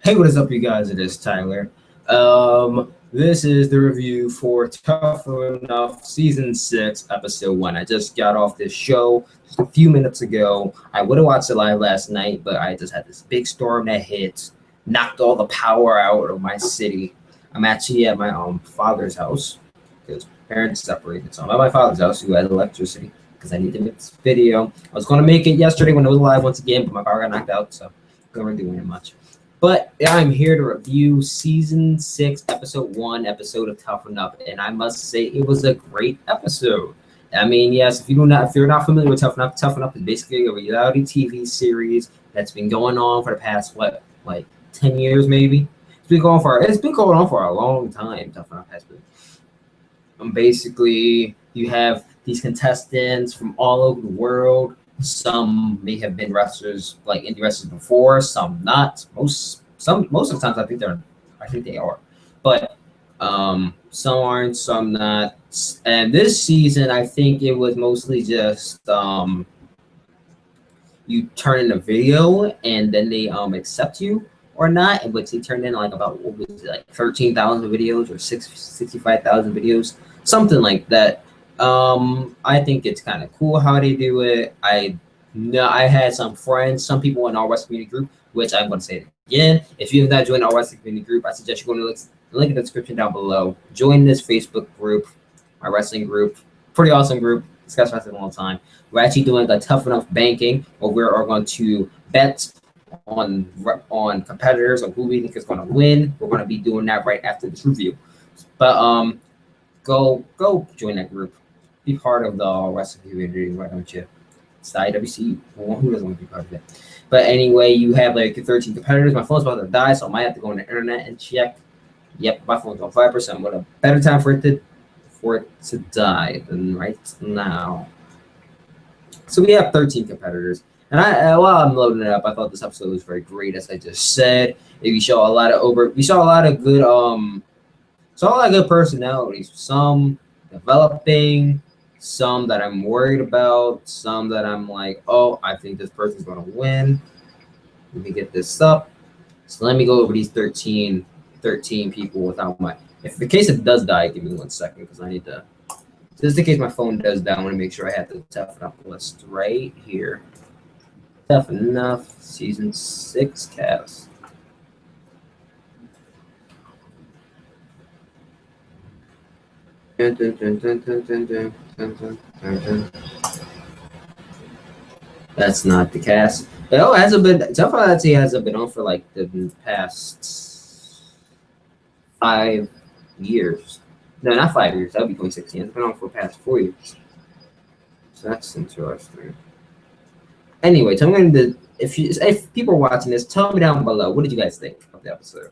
Hey, what is up, you guys? It is Tyler. This is the review for Tough Enough Season 6, Episode 1. I just got off this show just a few minutes ago. I would have watched it live last night, but I just had this big storm that hit, knocked all the power out of my city. I'm actually at my father's house because parents separated. So I'm at my father's house who has electricity because I need to make this video. I was going to make it yesterday when it was live once again, but my power got knocked out, so I'm not really doing it much. But I'm here to review Season 6, Episode 1, episode of Tough Enough, and I must say it was a great episode. I mean, yes, if you're not familiar with Tough Enough is basically a reality TV series that's been going on for the past, 10 years maybe? It's been going on for a long time, Tough Enough has been. Basically, you have these contestants from all over the world. Some may have been wrestlers, like indie wrestlers before, some not. Most of the times I think they are. But some aren't, some not. And this season I think it was mostly just you turn in a video and then they accept you or not, in which they turned in like about 13,000 videos or 65,000 videos, something like that. I think it's kind of cool how they do it. I had some friends, some people in our wrestling community group, which I'm going to say it again. If you have not joined our wrestling community group, I suggest you go to the link in the description down below. Join this Facebook group, my wrestling group, pretty awesome group. Discuss wrestling all the time. We're actually doing a Tough Enough banking, where we are going to bet on competitors or who we think is going to win. We're going to be doing that right after this review. But go join that group. Be part of the wrestling community, why don't you? It's the IWC. Well, who doesn't want to be part of it? But anyway, you have like 13 competitors. My phone's about to die, so I might have to go on the internet and check. Yep, my phone's on 5%. What a better time for it to die than right now. So we have 13 competitors. And while I'm loading it up, I thought this episode was very great, as I just said. We saw a lot of good personalities. Some developing, some that I'm worried about, some that I'm like, oh, I think this person's gonna win. Let me get this up. So let me go over these 13 people without if the case it does die, give me 1 second, because I need to, just in case my phone does die, I want to make sure I have the Tough Enough list right here. Tough Enough Season 6 cast. That's not the cast. Oh, it hasn't been. Tough Enough hasn't been on for like the past 5 years. No, not 5 years. That would be 2016. It's been on for the past 4 years. So that's interesting. Anyway, tell me if people are watching this, tell me down below. What did you guys think of the episode?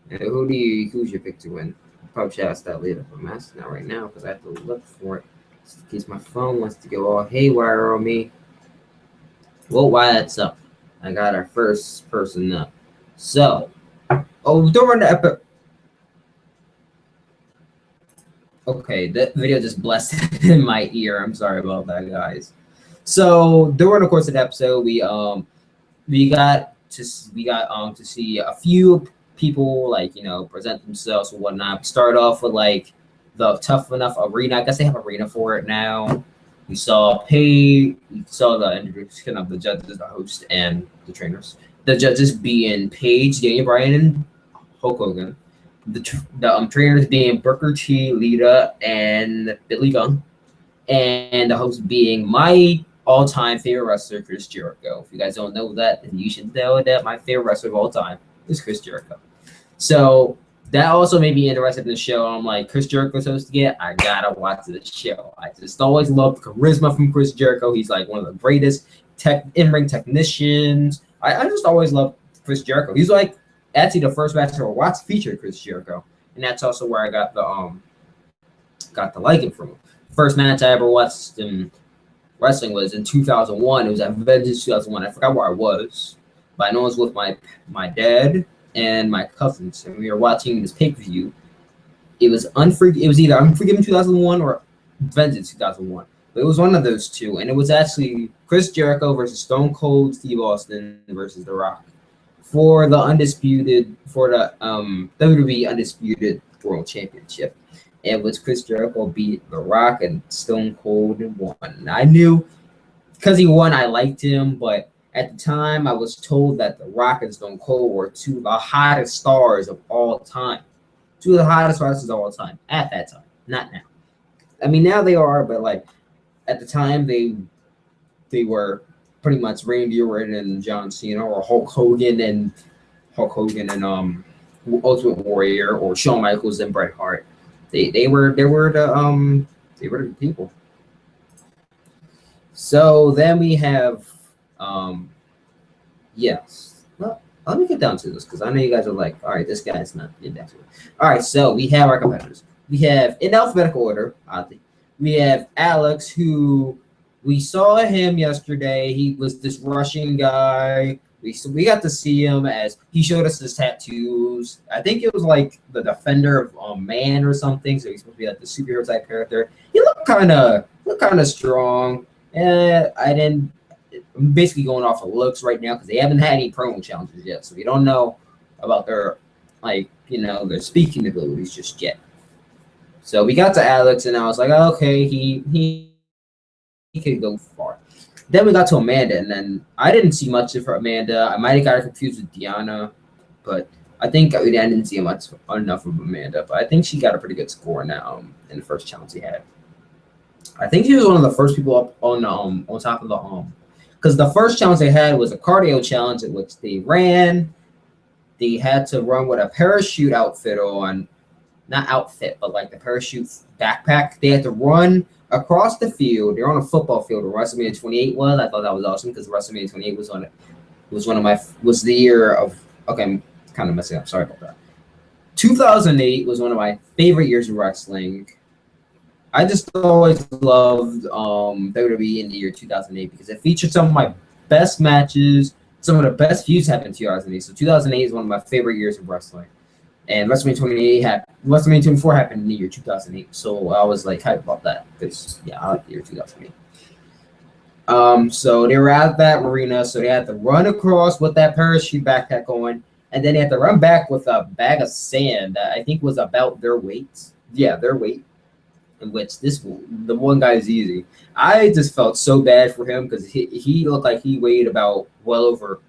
And who's your pick to win? Probably should ask that later, but I'm asking that right now because I have to look for it just in case my phone wants to go all haywire on me. Well, while that's up, I got our first person up. So, during the episode. Okay, that video just blessed in my ear. I'm sorry about that, guys. So during the course of the episode, we got to see a few people present themselves and whatnot. We start off with like the Tough Enough arena. I guess they have an arena for it now. We saw the introduction of the judges, the host, and the trainers. The judges being Paige, Daniel Bryan, and Hulk Hogan. The trainers being Booker T, Lita, and Billy Gunn. And the host being my all-time favorite wrestler, Chris Jericho. If you guys don't know that, then you should know that my favorite wrestler of all time is Chris Jericho. So that also made me interested in the show. I'm like, Chris Jericho's hosting it. I gotta watch the show. I just always loved the charisma from Chris Jericho. He's like one of the greatest in-ring technicians. I just always loved Chris Jericho. He's like actually the first wrestler I watched featured Chris Jericho, and that's also where I got the liking from him. First match I ever watched him wrestling was in 2001. It was at Vengeance 2001. I forgot where I was, but I know it was with my dad and my cousins, and we were watching this pay-per-view. It was either Unforgiven 2001 or Vengeance 2001, but it was one of those two, and it was actually Chris Jericho versus Stone Cold Steve Austin versus The Rock. for the WWE Undisputed World Championship. It was Chris Jericho beat The Rock and Stone Cold and won. I knew because he won, I liked him, but at the time, I was told that The Rock and Stone Cold were two of the hottest stars of all time. Two of the hottest wrestlers of all time at that time, not now. I mean, now they are, but like at the time, they were pretty much Randy Orton and John Cena, or Hulk Hogan and Ultimate Warrior, or Shawn Michaels and Bret Hart. They were the people. So then we have yes. Well, let me get down to this because I know you guys are like, all right, this guy's not in that. All right, so we have our competitors. We have in alphabetical order, oddly. We have Alex, who we saw him yesterday. He was this Russian guy. We got to see him as he showed us his tattoos. I think it was like the Defender of Man or something. So he's supposed to be like the superhero type character. He looked kind of strong. I'm basically going off of looks right now because they haven't had any promo challenges yet, so we don't know about their their speaking abilities just yet. So we got to Alex, and I was like, oh, okay, he could go far. Then we got to Amanda, and then I didn't see much of her Amanda. I might have got her confused with Deanna, but I think I didn't see enough of Amanda. But I think she got a pretty good score now in the first challenge he had. I think she was one of the first people up on top of the because the first challenge they had was a cardio challenge in which they ran. They had to run with a parachute outfit on, not outfit, but like the parachute backpack. They had to run across the field. They're on a football field where WrestleMania 28 was. I thought that was awesome because WrestleMania 28 was the year of. Okay, I'm kind of messing up. Sorry about that. 2008 was one of my favorite years of wrestling. I just always loved WWE in the year 2008 because it featured some of my best matches. Some of the best feuds happened in 2008. So 2008 is one of my favorite years of wrestling. And WrestleMania 24 happened in the year 2008. So I was like hyped about that because I like the year 2008. So they were at that arena, so they had to run across with that parachute backpack on, and then they had to run back with a bag of sand that I think was about their weight. Yeah, their weight. In which the one guy is easy. I just felt so bad for him because he looked like he weighed about well over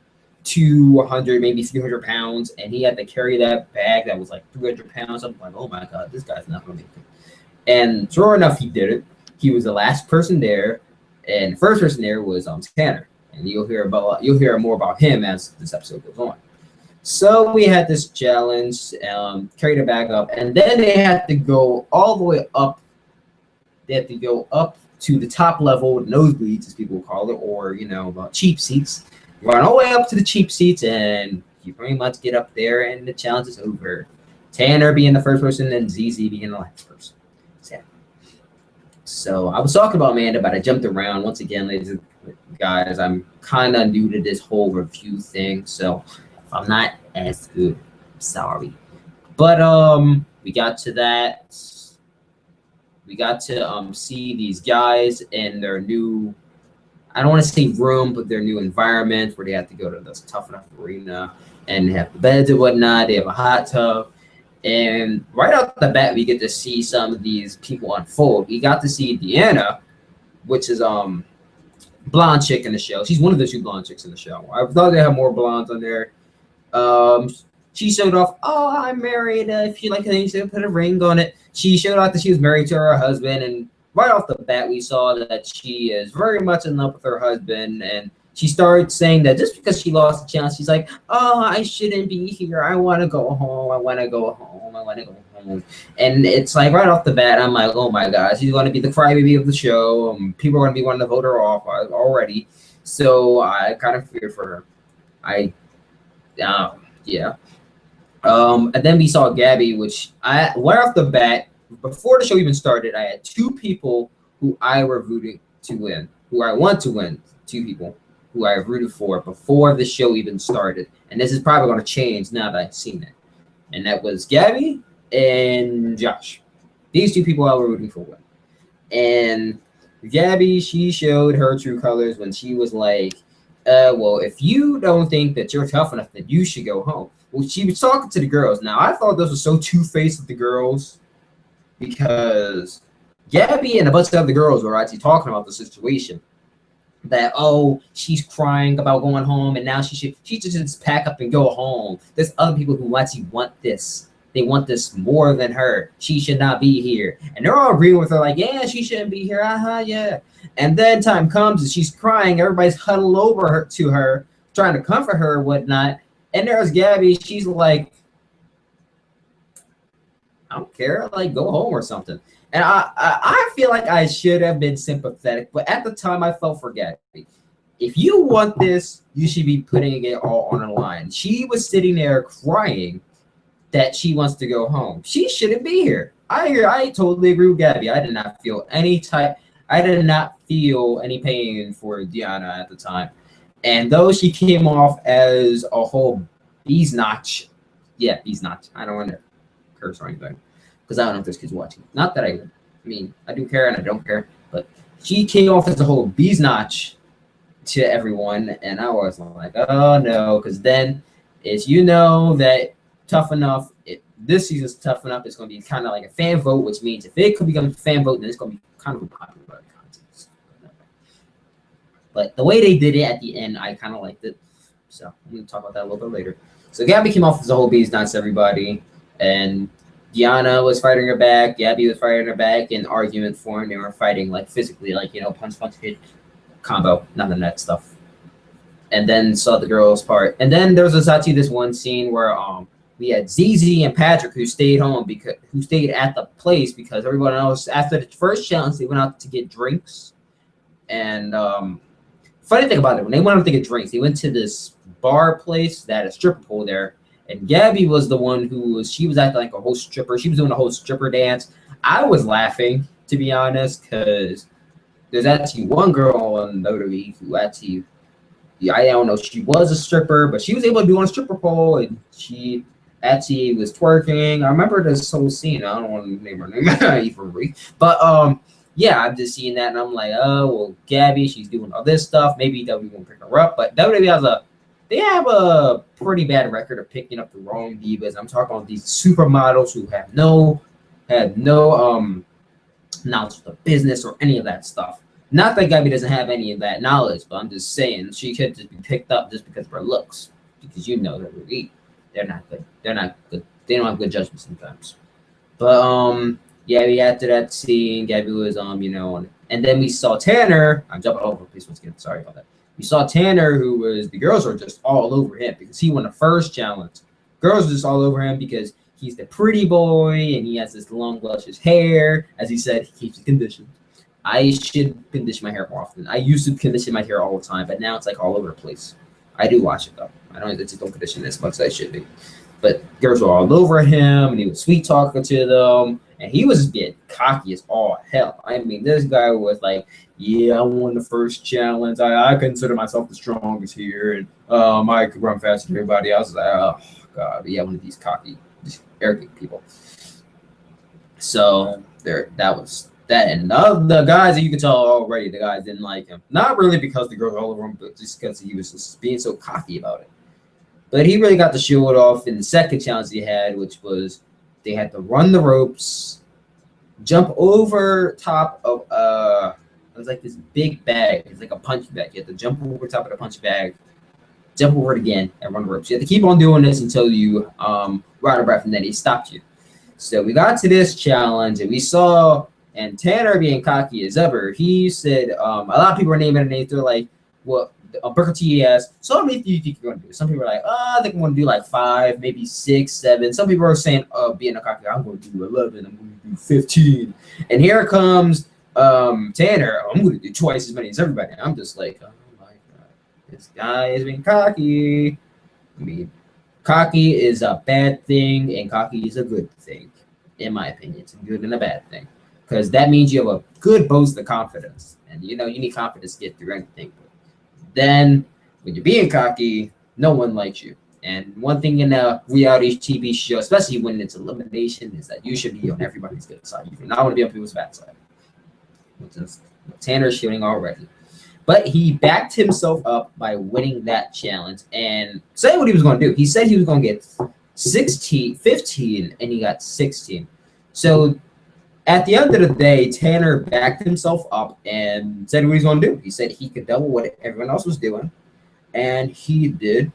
200, maybe 300 pounds, and he had to carry that bag that was like 300 pounds. I'm like, oh my god, this guy's not gonna make it. And sure enough, he did it. He was the last person there, and the first person there was Tanner, and you'll hear more about him as this episode goes on. So we had this challenge, carry the bag up, and then they had to go all the way up. They had to go up to the top level, nosebleeds, as people call it, or cheap seats. Run all the way up to the cheap seats, and you pretty much get up there, and the challenge is over. Tanner being the first person, and ZZ being the last person. So I was talking about Amanda, but I jumped around once again, ladies and guys. I'm kind of new to this whole review thing, so if I'm not as good, I'm sorry. But we got to that. We got to see these guys in their new, I don't want to say room, but their new environment where they have to go to this Tough Enough arena and have the beds and whatnot. They have a hot tub. And right off the bat, we get to see some of these people unfold. We got to see Deanna, which is blonde chick in the show. She's one of the two blonde chicks in the show. I thought they had more blondes on there. She showed off, oh, I'm married. If you like anything, you should put a ring on it. She showed off that she was married to her husband, and right off the bat, we saw that she is very much in love with her husband, and she started saying that just because she lost the challenge, she's like, oh, I shouldn't be here. I want to go home. I want to go home. I want to go home. And it's like right off the bat, I'm like, oh my God, she's going to be the crybaby of the show. People are going to be wanting to vote her off already. So I kind of fear for her. Yeah. And then we saw Gabby, which right off the bat, before the show even started, I had two people who I were rooting to win, who I want to win, two people who I rooted for before the show even started. And this is probably going to change now that I've seen it. And that was Gabby and Josh. These two people I were rooting for win. And Gabby, she showed her true colors when she was like, well, if you don't think that you're tough enough, then you should go home. Well, she was talking to the girls. Now, I thought this was so two-faced with the girls because Gabby and a bunch of other girls were actually talking about the situation. That, oh, she's crying about going home, and now she should just pack up and go home. There's other people who actually want this. They want this more than her. She should not be here. And they're all agreeing with her, like, yeah, she shouldn't be here. Yeah. And then time comes and she's crying. Everybody's huddled over her to her, trying to comfort her and whatnot. And there's Gabby. She's like, I don't care. Like, go home or something. And I feel like I should have been sympathetic, but at the time I felt for Gabby. If you want this, you should be putting it all on the line. She was sitting there crying that she wants to go home. She shouldn't be here. I totally agree with Gabby. I did not feel any pain for Deanna at the time. And though she came off as a whole bee's notch, I don't want to curse or anything, because I don't know if there's kids watching. Not that I mean, I do care and I don't care, but she came off as a whole bee's notch to everyone, and I was like, oh no, because then it's, you know, that Tough Enough, this season's Tough Enough is going to be kind of like a fan vote, which means if it could become a fan vote, then it's going to be kind of a popular contest. But the way they did it at the end, I kind of liked it. So I'm going to talk about that a little bit later. So Gabby came off as a whole bee's notch to everybody, and Deanna was fighting her back. Gabby was fighting her back in argument form. They were fighting like physically, like, you know, punch, hit, combo, none of that stuff. And then saw the girls part. And then there was actually this one scene where we had ZZ and Patrick who stayed at the place because everyone else, after the first challenge, they went out to get drinks. And funny thing about it, when they went out to get drinks, they went to this bar place that had a stripper pole there. And Gabby was the one she was acting like a whole stripper. She was doing a whole stripper dance. I was laughing, to be honest, because there's actually one girl on WWE who actually, I don't know, she was a stripper, but she was able to do on a stripper pole, and she actually was twerking. I remember this whole scene. I don't want to name her name, but yeah, I'm just seeing that, and I'm like, oh, well, Gabby, she's doing all this stuff. Maybe WWE won't pick her up, but WWE they have a pretty bad record of picking up the wrong divas. I'm talking about these supermodels who had no knowledge of the business or any of that stuff. Not that Gabby doesn't have any of that knowledge, but I'm just saying she could just be picked up just because of her looks. Because you know they're not good. They're not good. They don't have good judgment sometimes. But Gabby, after that scene, Gabby was and then we saw Tanner. I'm jumping over, please once again. Sorry about that. We saw Tanner, the girls were just all over him because he won the first challenge. Girls were just all over him because he's the pretty boy and he has this long, luscious hair. As he said, he keeps it conditioned. I should condition my hair more often. I used to condition my hair all the time, but now it's like all over the place. I do watch it though. I just don't condition as much as I should be. But girls were all over him, and he was sweet talking to them, and he was just being cocky as all hell. I mean, this guy was like, yeah, I won the first challenge. I consider myself the strongest here, and I could run faster than everybody else. I was like, oh god, yeah, one of these cocky, just arrogant people. So that was that, and the guys that you could tell already, the guys didn't like him. Not really because the girls were all over him, but just because he was just being so cocky about it. But he really got to show it off in the second challenge he had, which was they had to run the ropes, jump over top of it was like this big bag. It's like a punch bag. You have to jump over top of the punch bag, jump over it again, and run the ropes. You have to keep on doing this until you run out of breath, and then he stopped you. So we got to this challenge, and we saw, and Tanner being cocky as ever, he said a lot of people are naming it, and they're like, well, Booker T asked, so how many do you think you're going to do? Some people are like, I think I'm going to do like 5, maybe 6, 7. Some people are saying, being a cocky, I'm going to do 11, I'm going to do 15. And here comes Tanner, I'm going to do twice as many as everybody. I'm just like, oh my god, this guy is being cocky. I mean, cocky is a bad thing, and cocky is a good thing, in my opinion. It's a good and a bad thing, because that means you have a good boast of confidence, and you need confidence to get through anything. Then, when you're being cocky, no one likes you. And one thing in a reality TV show, especially when it's elimination, is that you should be on everybody's good side. You do not want to be on people's bad side, which is what Tanner's shooting already. But he backed himself up by winning that challenge and saying what he was going to do. He said he was going to get 16, 15, and he got 16. So at the end of the day, Tanner backed himself up and said what he's going to do. He said he could double what everyone else was doing, and he did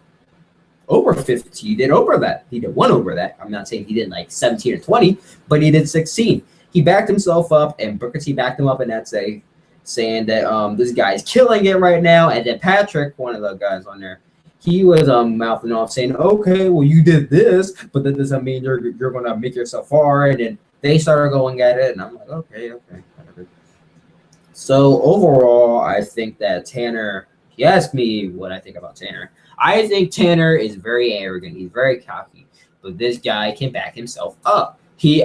over 50. He did over that. He did one over that. I'm not saying he did like 17 or 20, but he did 16. He backed himself up, and Booker T backed him up in that say, saying that this guy's killing it right now. And then Patrick, one of the guys on there, he was mouthing off saying, okay, well, you did this, but that doesn't mean you're gonna make yourself far. And then they started going at it, and I'm like, okay, whatever. So overall, I think that Tanner, he asked me what I think about Tanner. I think Tanner is very arrogant. He's very cocky, but this guy can back himself up. He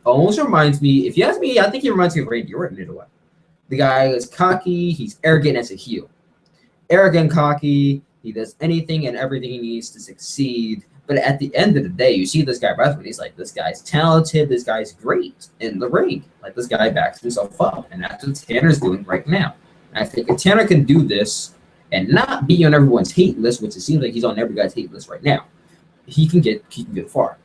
almost reminds me, if you ask me, I think he reminds me of Randy Orton in a way. The guy is cocky. He's arrogant as a heel. Arrogant, cocky. He does anything and everything he needs to succeed. But at the end of the day, you see this guy wrestling. He's like, this guy's talented. This guy's great in the ring. Like, this guy backs himself up. And that's what Tanner's doing right now. And I think if Tanner can do this and not be on everyone's hate list, which it seems like he's on every guy's hate list right now, he can get far.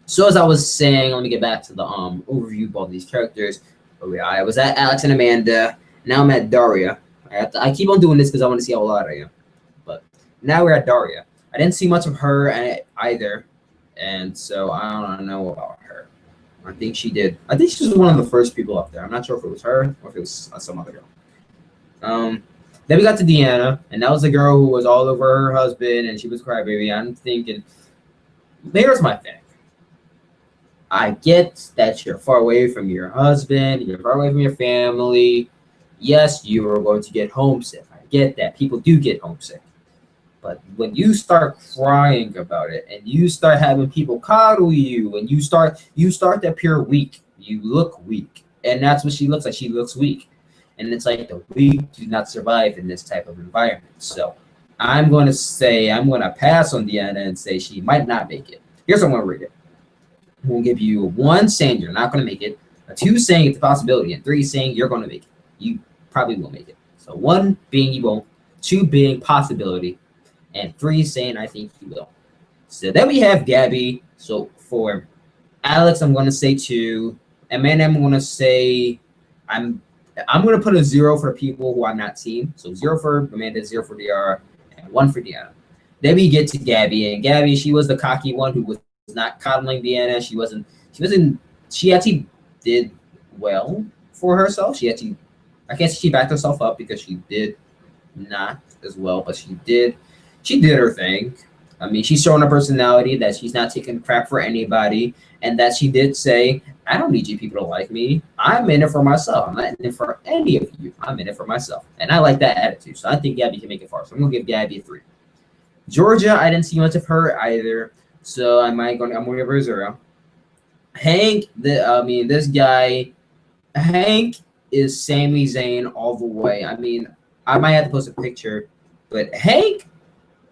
So as I was saying, let me get back to the overview of all these characters. Oh, yeah, I was at Alex and Amanda. Now I'm at Daria. I keep on doing this because I want to see how loud I am. But now we're at Daria. I didn't see much of her either, and so I don't know about her. I think she did. I think she was one of the first people up there. I'm not sure if it was her or if it was some other girl. Then we got to Deanna, and that was the girl who was all over her husband, and she was crybaby. I'm thinking, here's my thing. I get that you're far away from your husband, you're far away from your family. Yes, you are going to get homesick. I get that. People do get homesick. But when you start crying about it and you start having people coddle you and you start to appear weak, you look weak. And that's what she looks like. She looks weak. And it's like the weak do not survive in this type of environment. So I'm going to pass on Deanna and say she might not make it. Here's what I'm going to rate it. We'll give you 1 saying you're not going to make it, a 2 saying it's a possibility, and 3 saying you're going to make it. You probably will make it. So 1 being you won't, 2 being possibility, and 3 saying I think you will. So then we have Gabby. So for Alex, I'm going to say 2. Amanda, I'm going to say I'm going to put a 0 for people who I've not seen. So 0 for Amanda, 0 for DR, and 1 for Deanna. Then we get to Gabby, and Gabby, she was the cocky one who was not coddling Deanna. She actually did well for herself. I guess she backed herself up because she did not as well, but she did her thing. I mean, she's showing her personality, that she's not taking crap for anybody, and that she did say, I don't need you people to like me. I'm in it for myself. I'm not in it for any of you. I'm in it for myself. And I like that attitude. So I think Gabby can make it far. So I'm going to give Gabby a 3. Georgia, I didn't see much of her either. So I'm going to give her a 0. Hank, this guy, Hank is Sami Zayn all the way. I mean, I might have to post a picture, but Hank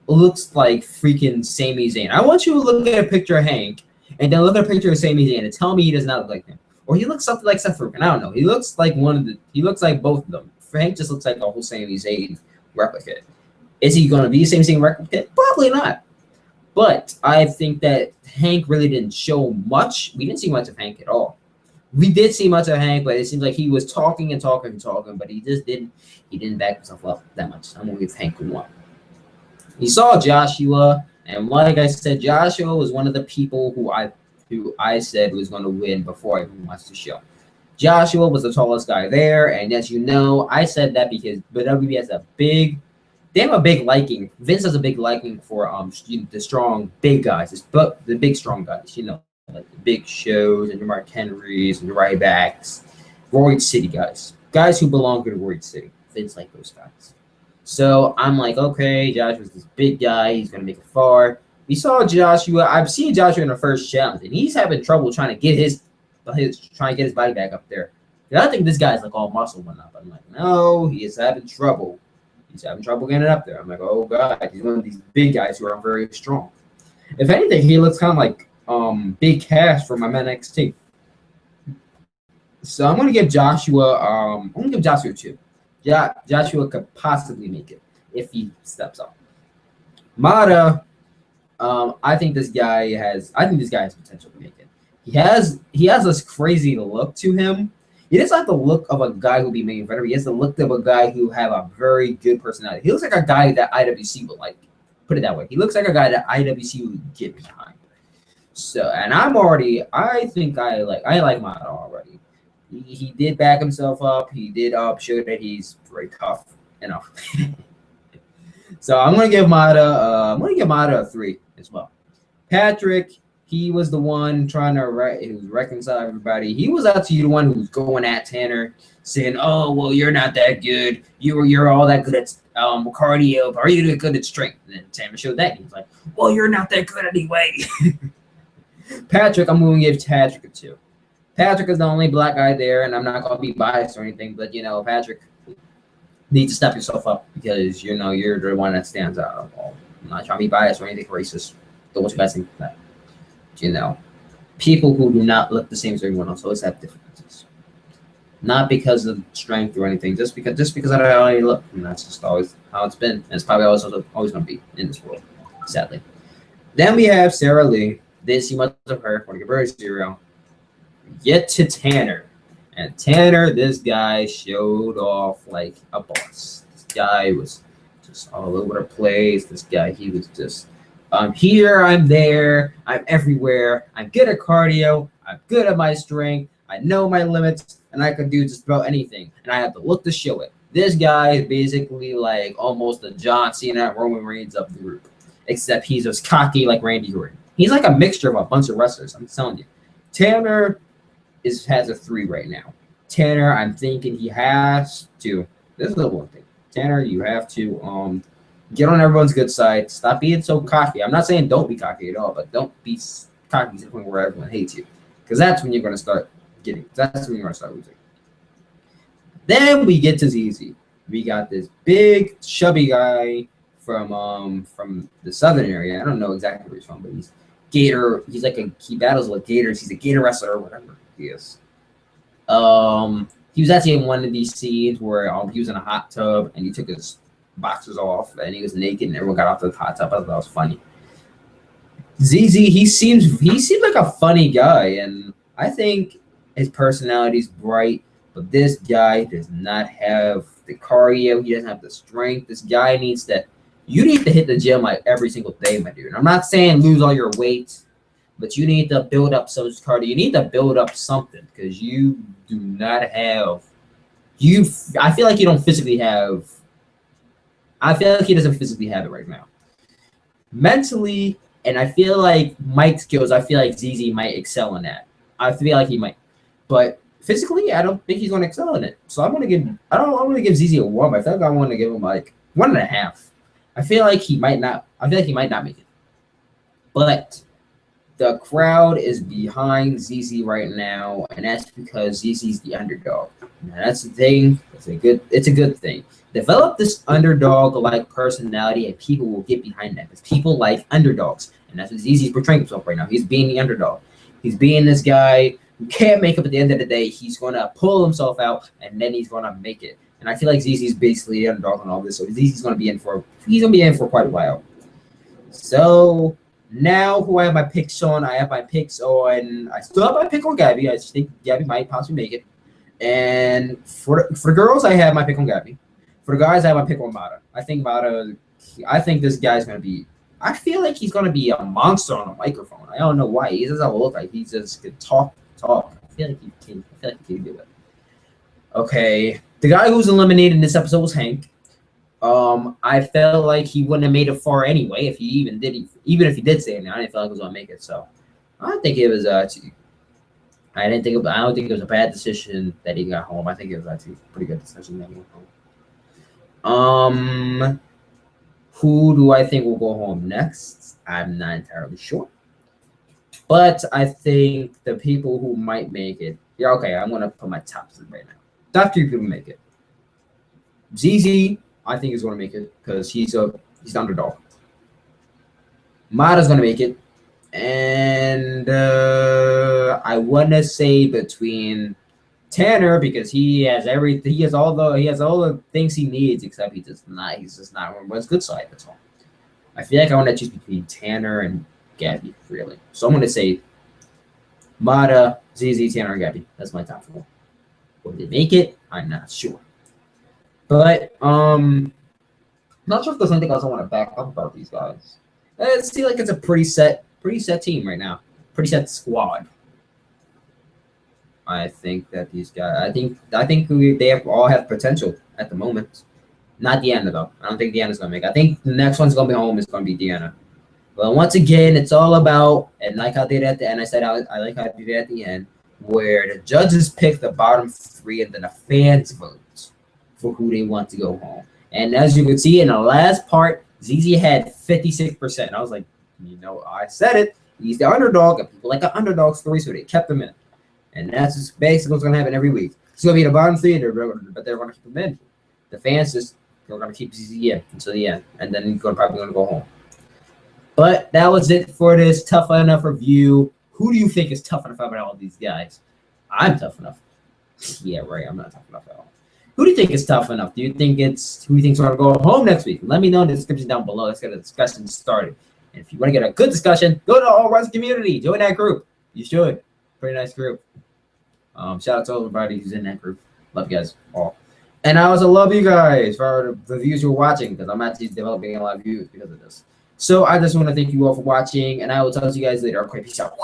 looks like freaking Sami Zayn. I want you to look at a picture of Hank and then look at a picture of Sami Zayn and tell me he does not look like him. Or he looks something like Seth Rogen. I don't know. He looks like he looks like both of them. Hank just looks like a whole Sami Zayn replicate. Is he going to be the Sami Zayn replicate? Probably not. But I think that Hank really didn't show much. We didn't see much of Hank at all. We did see much of Hank, but it seems like he was talking, but he didn't back himself up that much. I'm going to give Hank a 1. He saw Joshua, and like I said, Joshua was one of the people who I said was going to win before I even watched the show. Joshua was the tallest guy there, and as you know, I said that because WWE has they have a big liking. Vince has a big liking for the strong big guys, the big strong guys, like the Big Shows and the Mark Henrys and the Rybacks, Roid City guys who belong to the Roid City. Vince like those guys. So I'm like, okay, Joshua's this big guy. He's gonna make it far. We saw Joshua. I've seen Joshua in the first challenge, and he's having trouble trying to get his body back up there. And I think this guy's like all muscle went up. I'm like, no, he is having trouble. He's having trouble getting it up there. I'm like, oh god, he's one of these big guys who are very strong. If anything, he looks kind of like Big Cash from my NXT. So I'm gonna give Joshua. I'm gonna give Joshua 2. Joshua could possibly make it if he steps up. Mata, I think this guy has potential to make it. He has this crazy look to him. He doesn't have the look of a guy who'll be main eventer. He has the look of a guy who have a very good personality. He looks like a guy that IWC would like. Put it that way. He looks like a guy that IWC would get behind. So, and I think I like Mata already. He did back himself up. He did show that he's very tough enough. So I'm gonna give Mata a 3 as well. Patrick, he was the one trying to reconcile everybody. He was actually the one who was going at Tanner, saying, "Oh, well, you're not that good. You're all that good at cardio, but are you good at strength?" And then Tanner showed that. He was like, "Well, you're not that good anyway." Patrick, I'm going to give Patrick a 2. Patrick is the only black guy there, and I'm not going to be biased or anything, but Patrick, need to step yourself up because you're the one that stands out. I'm not trying to be biased or anything racist. Don't want you guys think that. People who do not look the same as everyone else always have differences. Not because of strength or anything, just because of how they look. And that's just always how it's been. And it's probably always going to be in this world, sadly. Then we have Sarah Lee. Didn't see much of her. Want to give her a 0. Get to Tanner. And Tanner, this guy showed off like a boss. This guy was just all over the place. This guy, he was just, I'm here, I'm there, I'm everywhere. I'm good at cardio. I'm good at my strength. I know my limits, and I can do just about anything. And I have to look to show it. This guy is basically like almost the John Cena, Roman Reigns of the group, except he's as cocky like Randy Orton. He's like a mixture of a bunch of wrestlers. I'm telling you. Tanner has a 3 right now. Tanner, I'm thinking he has to. This is the one thing. Tanner, you have to get on everyone's good side. Stop being so cocky. I'm not saying don't be cocky at all, but don't be cocky to the point where everyone hates you, because that's when you're going to start getting. That's when you're going to start losing. Then we get to ZZ. We got this big chubby guy from the southern area. I don't know exactly where he's from, but he's Gator. He battles with Gators. He's a Gator wrestler or whatever he is. He was actually in one of these scenes where he was in a hot tub and he took his boxers off and he was naked and everyone got off the hot tub. I thought that was funny. ZZ, he seems like a funny guy, and I think his personality's bright, but this guy does not have the cardio. He doesn't have the strength. This guy you need to hit the gym like every single day, my dude. I'm not saying lose all your weight, but you need to build up some cardio. You need to build up something because you do not have. I feel like you don't physically have. I feel like he doesn't physically have it right now. Mentally, and I feel like mic skills, I feel like ZZ might excel in that. I feel like he might, but physically, I don't think he's going to excel in it. So I'm going to give ZZ a 1. But I feel like I want to give him like 1.5. I feel like he might not make it. But the crowd is behind ZZ right now, and that's because ZZ's the underdog. Now, that's the thing. It's a good thing. Develop this underdog-like personality, and people will get behind that. Because people like underdogs, and that's what ZZ's portraying himself right now. He's being the underdog. He's being this guy who can't make up at the end of the day. He's gonna pull himself out, and then he's gonna make it. And I feel like ZZ's basically the underdog on all this, so ZZ's gonna be in for quite a while. So now, who I have my picks on? I still have my pick on Gabby. I think Gabby might possibly make it. And for girls, I have my pick on Gabby. For the guys, I have my pick on Mata. I think this guy's gonna be. I feel like he's gonna be a monster on a microphone. I don't know why. He doesn't look like he just could talk. I feel like he can do it. Okay, the guy who was eliminated in this episode was Hank. I felt like he wouldn't have made it far anyway if he even if he did say it. I didn't feel like he was gonna make it. So I think it was I don't think it was a bad decision that he got home. I think it was actually a pretty good decision that he went home. Who do I think will go home next? I'm not entirely sure. But I think the people who might make it. Yeah, okay, I'm gonna put my top 3 right now. Top 3 people make it. ZZ, I think is gonna make it because he's the underdog. Mata's gonna make it. And I wanna say between Tanner because he has everything. He has all the things he needs, except he's just not on his good side. That's all. I feel like I want to choose between Tanner and Gabby, really. So I'm going to say Mata, ZZ, Tanner, and Gabby. That's my top 4. Will they make it? I'm not sure. But not sure if there's anything else I want to back up about these guys. I feel like it's a pretty set team right now. Pretty set squad. I think that these guys. I think they all have potential at the moment. Not Deanna though. I don't think Deanna's gonna make it. I think the next one's gonna be home. Is gonna be Deanna. Well, once again, it's all about, and like I did at the end, I said I like how I did it at the end, where the judges pick the bottom 3 and then the fans vote for who they want to go home. And as you can see in the last part, ZZ had 56%. I was like, I said it. He's the underdog, and people like the underdog story, so they kept him in. And that's just basically what's going to happen every week. It's going to be the bottom 3, but they're going to keep him in. The fans they're going to keep ZZ in until the end, and then he's probably going to go home. But that was it for this Tough Enough review. Who do you think is tough enough about all these guys? I'm tough enough. Yeah, right. I'm not tough enough at all. Who do you think is tough enough? Do you think who do you think's going to go home next week? Let me know in the description down below. Let's get a discussion started. And if you want to get a good discussion, go to the All Rise community. Join that group. You should. Pretty nice group. Shout out to everybody who's in that group. Love you guys all. And I also love you guys for the views you're watching, because I'm actually developing a lot of views because of this. So I just want to thank you all for watching, and I will talk to you guys later. Okay, peace out.